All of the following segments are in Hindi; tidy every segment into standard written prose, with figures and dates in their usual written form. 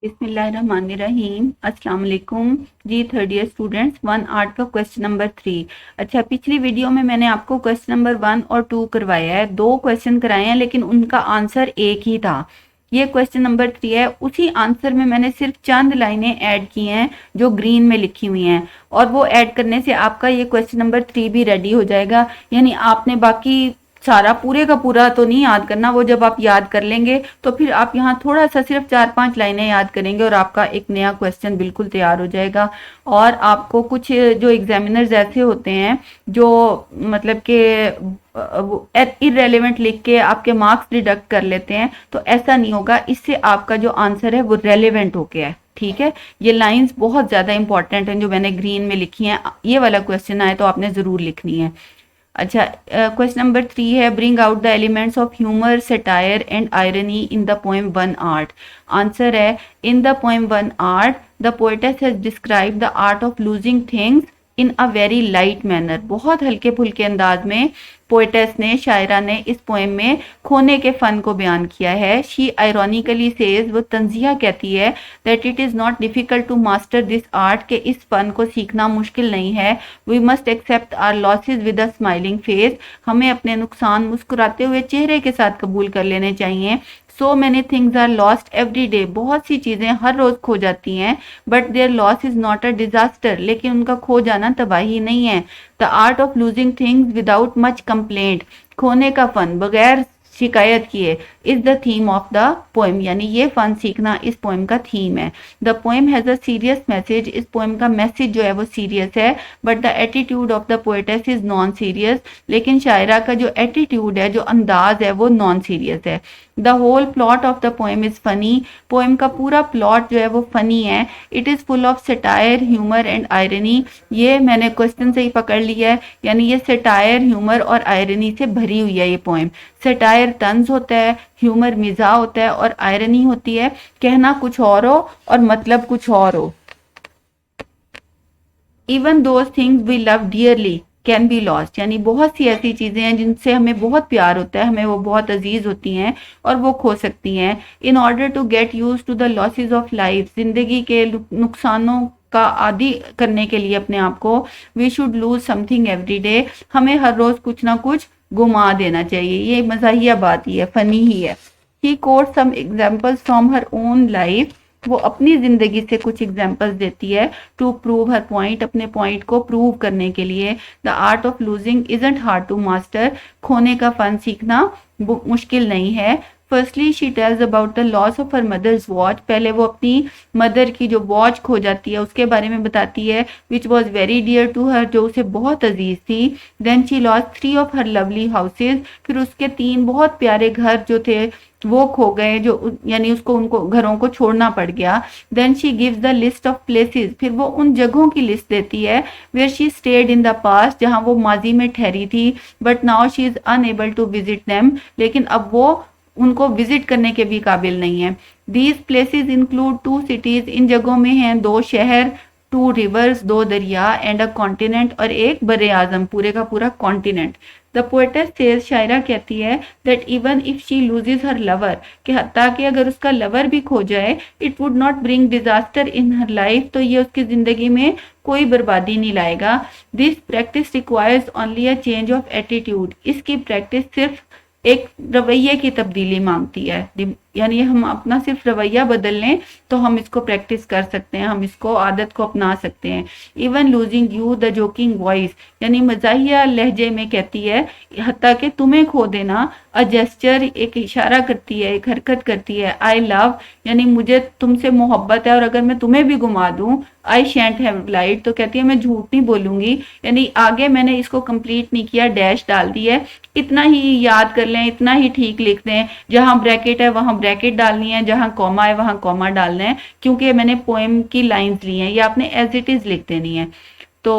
बिस्मिल्लाहिर्रहमानिर्रहीम। अस्सलाम वालेकुम जी। Third year students, one art का क्वेश्चन नंबर 3। अच्छा, पिछली वीडियो में मैंने आपको क्वेश्चन नंबर 1 और 2 करवाया है, 2 क्वेश्चन कराए हैं लेकिन उनका आंसर एक ही था। ये क्वेश्चन नंबर 3 है। उसी आंसर में मैंने सिर्फ चंद लाइनें ऐड की हैं जो ग्रीन में लिखी हुई हैं, और वो ऐड करने से आपका ये क्वेश्चन नंबर 3 भी रेडी हो जाएगा। यानी आपने बाकी सारा पूरे का पूरा तो नहीं याद करना, वो जब आप याद कर लेंगे तो फिर आप यहाँ थोड़ा सा सिर्फ 4-5 लाइनें याद करेंगे और आपका एक नया क्वेश्चन बिल्कुल तैयार हो जाएगा। और आपको कुछ जो एग्जामिनर्स ऐसे होते हैं जो मतलब कि इरेलीवेंट लिख के आपके मार्क्स डिडक्ट कर लेते हैं, तो ऐसा नहीं होगा। इससे आपका जो आंसर है वो रेलेवेंट हो गया है। ठीक है, ये लाइंस बहुत ज्यादा इंपॉर्टेंट हैं जो मैंने ग्रीन में लिखी हैं। ये वाला क्वेश्चन आए तो आपने जरूर लिखनी है। अच्छा, क्वेश्चन नंबर 3 है, bring out the elements of humour, satire and irony in the poem one art. Answer है, in the poem one art the poetess has describe the art of losing things in a very light manner. बहुत हल्के फुल्के अंदाज में पोएटेस ने, शायरा ने इस पोएम में खोने के फन को बयान किया है। शी आयरॉनिकली सेज, वो तंजिया कहती है, that it is not difficult to master this art, के इस फन को सीखना मुश्किल नहीं है। We must accept our losses with a smiling face, हमें अपने नुकसान मुस्कुराते हुए चेहरे के साथ कबूल कर लेने चाहिए। So many things are lost every day, बहुत सी चीजें हर रोज खो जाती हैं। But their loss is not a disaster, लेकिन उनका खो जाना तबाही नहीं है। The art of losing things without much complaint, खोने का फन बगैर शिकायत किए, is the theme of the poem, यानी ये फन सीखना इस पोएम का थीम है। The poem has a serious message, इस पोएम का मैसेज जो है वो सीरियस है। But the attitude of the poetess is non serious, लेकिन शायरा का जो एटीट्यूड है, जो अंदाज है, वो नॉन सीरियस है। The whole plot of the poem is funny, poem का पूरा प्लॉट जो है वो फनी है। It is full of satire, humour and irony, ये मैंने क्वेश्चन से ही पकड़ लिया है, यानी ये सेटायर, ह्यूमर और आयरनी से भरी हुई है ये पोएम। सेटायर तंज होता है, ह्यूमर मिजाह होता है, और आयरनी होती है कहना कुछ और हो और मतलब कुछ और हो। Even those things we love dearly can be lost, यानी बहुत सी ऐसी चीजें हैं जिनसे हमें बहुत प्यार होता है, हमें वो बहुत अजीज होती हैं और वो खो सकती हैं। In order to get used to the losses of life, जिंदगी के नुकसानों का आदि करने के लिए अपने आप को, we should lose something every day, हमें हर रोज कुछ ना कुछ गुमा देना चाहिए। ये मजाहिया बात ही है, फनी ही है। He quote some examples from her own life, वो अपनी जिंदगी से कुछ एग्जाम्पल्स देती है। टू प्रूव हर पॉइंट, अपने पॉइंट को प्रूव करने के लिए। The art of losing isn't hard to master, खोने का फन सीखना मुश्किल नहीं है। Firstly she tells about the loss of her mother's watch, पहले वो अपनी मदर की जो वॉच खो जाती है उसके बारे में बताती है, which was very dear to her, जो उसे बहुत अजीज थी। Then she lost 3 of her lovely houses, फिर उसके 3 बहुत प्यारे घर जो थे वो खो गए, जो यानी उसको उनको घरों को छोड़ना पड़ गया। Then she gives the list of places, फिर वो उन जगहों की लिस्ट देती है, where she stayed in the past, जहां वो माजी में ठहरी थी। But now she is unable to visit them, लेकिन अब वो उनको विजिट करने के भी काबिल नहीं है। दीज प्लेसेस इंक्लूड 2 सिटीज, इन जगहों में हैं 2 शहर, 2 रिवर्स, 2 दरिया, एंड अ कॉन्टिनेंट, और एक बरे आजम, पूरे का पूरा कॉन्टिनेंट। द पोएटेस सेज, शायरा कहती है, that even if she loses her lover, कि हत्ता कि अगर उसका लवर भी खो जाए, it would not bring disaster in her life, तो ये उसकी जिंदगी में कोई बर्बादी नहीं लाएगा। This practice requires only a change of attitude, इसकी प्रैक्टिस सिर्फ एक रवैये की तब्दीली मांगती है, यानी हम अपना सिर्फ रवैया बदल लें तो हम इसको प्रैक्टिस कर सकते हैं, हम इसको आदत को अपना सकते हैं। Even losing you the joking voice, यानी मजाहिया लहजे में कहती है, हत्ता कि तुम्हें खो देना। अ जेस्चर, एक इशारा करती है, एक हरकत करती है। आई लव, यानी मुझे तुमसे मोहब्बत है और अगर मैं तुम्हें भी घुमा दूं, आई शेंट हैव लाइट, तो कहती है मैं झूठ नहीं बोलूंगी, यानी आगे मैंने इसको कंप्लीट नहीं किया, डैश डाल दी है। इतना ही याद कर लें, इतना ही ठीक लिख दें, जहां ब्रैकेट है वहां ब्रैकेट डालनी है, जहां कॉमा है वहां कॉमा डालना है, क्योंकि मैंने पोएम की लाइंस ली हैं, ये आपने एज इट इज लिख देनी है। तो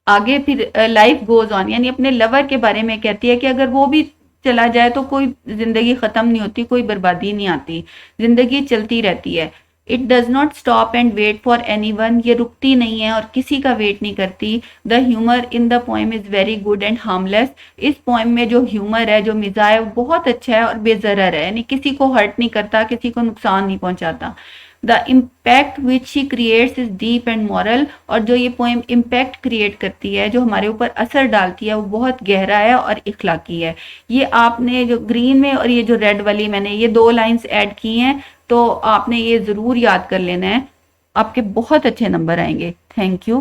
आगे फिर लाइफ गोज ऑन, यानी अपने लवर के बारे में कहती है कि अगर वो भी चला जाए तो कोई जिंदगी खत्म नहीं होती, कोई बर्बादी नहीं आती, जिंदगी चलती रहती है। It does not stop and wait for anyone, ये रुकती नहीं है और किसी का वेट नहीं करती। The humour in the poem is very good and harmless, इस पोएम में जो ह्यूमर है, जो मिजाज है, वो बहुत अच्छा है और बेजरर है, यानी किसी को हर्ट नहीं करता, किसी को नुकसान नहीं पहुंचाता। The impact which she creates is deep and moral, और जो ये पोएम इम्पैक्ट क्रिएट करती है, जो हमारे ऊपर असर डालती है, वो बहुत गहरा है और इखलाकी है। ये आपने जो ग्रीन में और ये जो रेड वाली मैंने ये 2 लाइंस ऐड की हैं, तो आपने ये ज़रूर याद कर लेना है, आपके बहुत अच्छे नंबर आएंगे। Thank you.